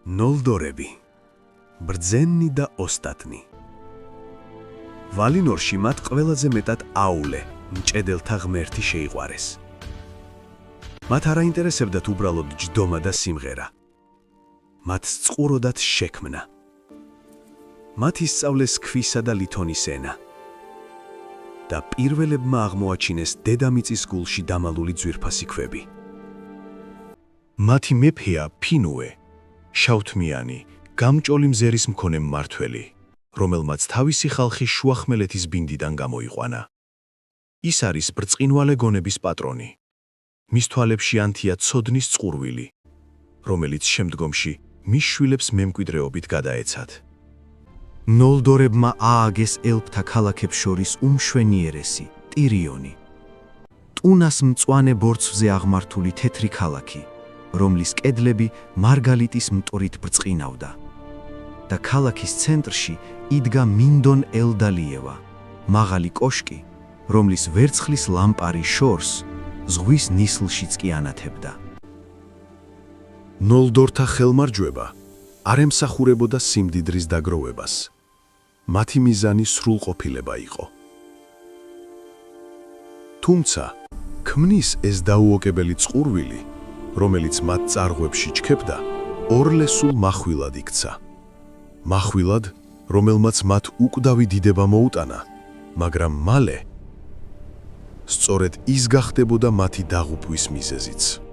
ნოლდორები, ბრძენი და ოსტატნი. ვალინორში მათ ყველაზე მეტად აულე, მჭედელთა ღმერთი შეიყვარეს. მათ არ აინტერესებდათ უბრალოდ ჯდომა და სიმღერა. მათ სწუროდათ შექმნა. მათ ისწავლეს ქვისა და ლითონის ენა. და პირველებმა აღმოაჩინეს დედამიწის გულში დამალული ძვირფასი ქვები. მათი მეფეა ფინუე, შავთმიანი, გამჭოლი მზერის მქონე მმართველი, რომელმაც თავისი ხალხი შუახმელეთის ბინდიდან გამოიყვანა. ის არის ბრწყინვალე გონების პატრონი. მის თვალებში ანთია ცოდნის წყურვილი, რომელიც შემდგომში მის შვილებს მემკვიდრეობით გადაეცათ. ნოლდორებმა ააგეს ელფთა ქალაქებს შორის უმშვენიერესი, ტირიონი. ტუნას მწვანე ბორცვზე აღმართული თეთრი ქალაქი, რომლის კედლები მარგალიტის მტვრით ბრწყინავდა. და ქალაქის ცენტრში იდგა მინდონ ელდალიევა, მაღალი კოშკი, რომლის ვერცხლის ლამპარი შორს ზღვის ნისლშიც კი ანათებდა. ნოლდორთა ხელმარჯვება არ ემსახურებოდა სიმდიდრის დაგროვებას. მათი მიზანი სრულყოფილება იყო. თუმცა, ქმნის ეს დაუოკებელი წყურვილი, რომელიც მათ წარღვებში ჩქებდა, ორლესულ מחვილად იქცა. מחვილად, რომელმაც მათ უკვდავი დიდება მოუტანა, მაგრამ მალე სწორედ ის გახდებოდა მათი დაღუპვის მიზეზიც.